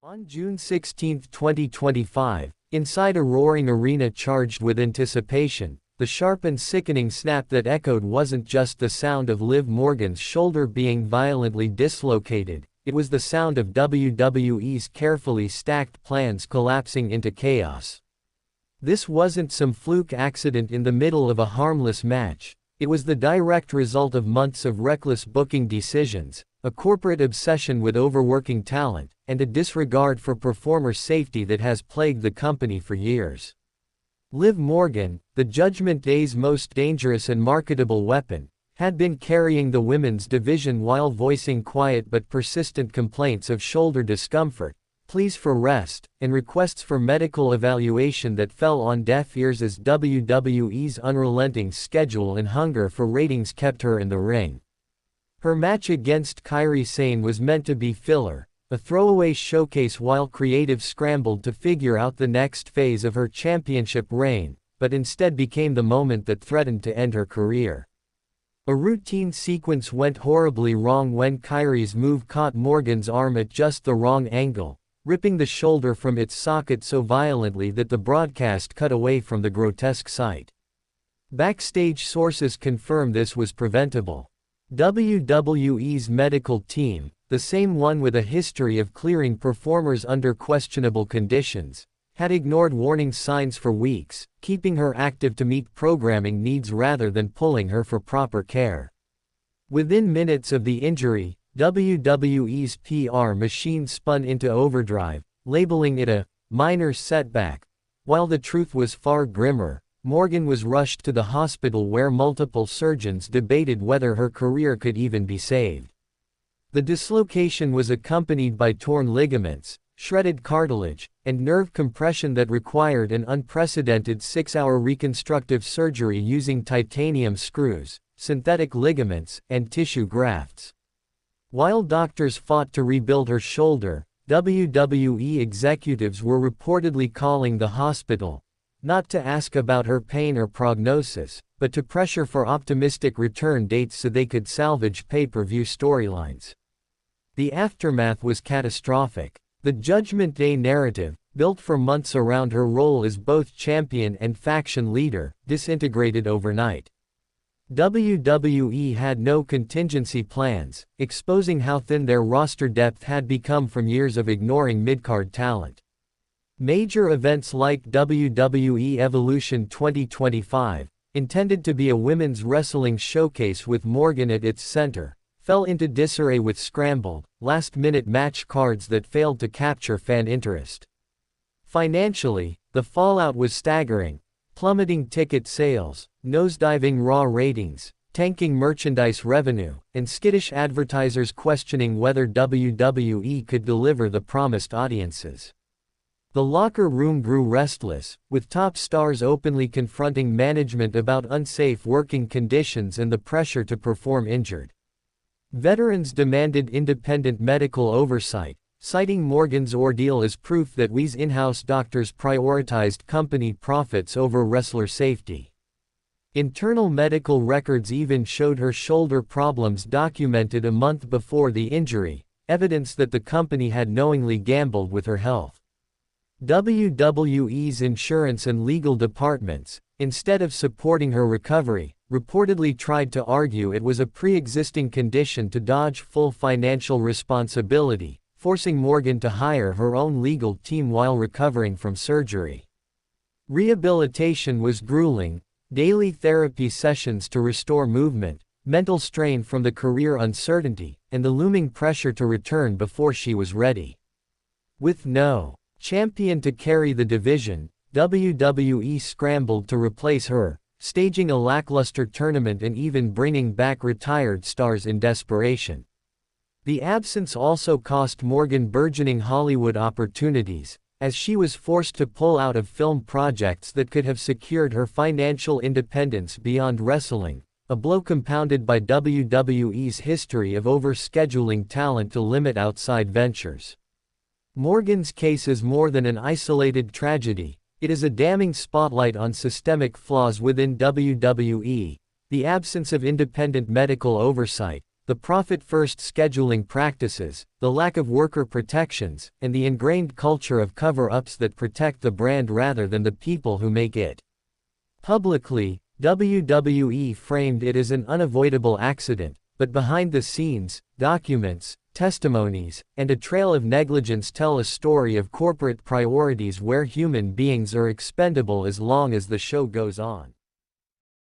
On June 16, 2025, inside a roaring arena charged with anticipation, the sharp and sickening snap that echoed wasn't just the sound of Liv Morgan's shoulder being violently dislocated, it was the sound of WWE's carefully stacked plans collapsing into chaos. This wasn't some fluke accident in the middle of a harmless match, it was the direct result of months of reckless booking decisions, a corporate obsession with overworking talent, and a disregard for performer safety that has plagued the company for years. Liv Morgan, the Judgment Day's most dangerous and marketable weapon, had been carrying the women's division while voicing quiet but persistent complaints of shoulder discomfort, pleas for rest, and requests for medical evaluation that fell on deaf ears as WWE's unrelenting schedule and hunger for ratings kept her in the ring. Her match against Kairi Sane was meant to be filler, a throwaway showcase while creative scrambled to figure out the next phase of her championship reign, but instead became the moment that threatened to end her career. A routine sequence went horribly wrong when Kairi's move caught Morgan's arm at just the wrong angle, ripping the shoulder from its socket so violently that the broadcast cut away from the grotesque sight. Backstage sources confirm this was preventable. WWE's medical team, the same one with a history of clearing performers under questionable conditions, had ignored warning signs for weeks, keeping her active to meet programming needs rather than pulling her for proper care. Within minutes of the injury, WWE's PR machine spun into overdrive, labeling it a minor setback. While the truth was far grimmer, Morgan was rushed to the hospital where multiple surgeons debated whether her career could even be saved. The dislocation was accompanied by torn ligaments, shredded cartilage, and nerve compression that required an unprecedented 6-hour reconstructive surgery using titanium screws, synthetic ligaments, and tissue grafts. While doctors fought to rebuild her shoulder, WWE executives were reportedly calling the hospital, not to ask about her pain or prognosis, but to pressure for optimistic return dates so they could salvage pay-per-view storylines. The aftermath was catastrophic. The Judgment Day narrative, built for months around her role as both champion and faction leader, disintegrated overnight. WWE had no contingency plans, exposing how thin their roster depth had become from years of ignoring mid-card talent. Major events like WWE Evolution 2025, intended to be a women's wrestling showcase with Morgan at its center, fell into disarray with scrambled, last-minute match cards that failed to capture fan interest. Financially, the fallout was staggering, plummeting ticket sales, nosediving Raw ratings, tanking merchandise revenue, and skittish advertisers questioning whether WWE could deliver the promised audiences. The locker room grew restless, with top stars openly confronting management about unsafe working conditions and the pressure to perform injured. Veterans demanded independent medical oversight, citing Morgan's ordeal as proof that WWE's in-house doctors prioritized company profits over wrestler safety. Internal medical records even showed her shoulder problems documented a month before the injury, evidence that the company had knowingly gambled with her health. WWE's insurance and legal departments, instead of supporting her recovery, reportedly tried to argue it was a pre-existing condition to dodge full financial responsibility, forcing Morgan to hire her own legal team while recovering from surgery. Rehabilitation was grueling, daily therapy sessions to restore movement, mental strain from the career uncertainty, and the looming pressure to return before she was ready. With no champion to carry the division, WWE scrambled to replace her, staging a lackluster tournament and even bringing back retired stars in desperation. The absence also cost Morgan burgeoning Hollywood opportunities, as she was forced to pull out of film projects that could have secured her financial independence beyond wrestling, a blow compounded by WWE's history of overscheduling talent to limit outside ventures. Morgan's case is more than an isolated tragedy, it is a damning spotlight on systemic flaws within WWE, the absence of independent medical oversight, the profit-first scheduling practices, the lack of worker protections, and the ingrained culture of cover-ups that protect the brand rather than the people who make it. Publicly, WWE framed it as an unavoidable accident, but behind the scenes, documents, testimonies, and a trail of negligence tell a story of corporate priorities where human beings are expendable as long as the show goes on.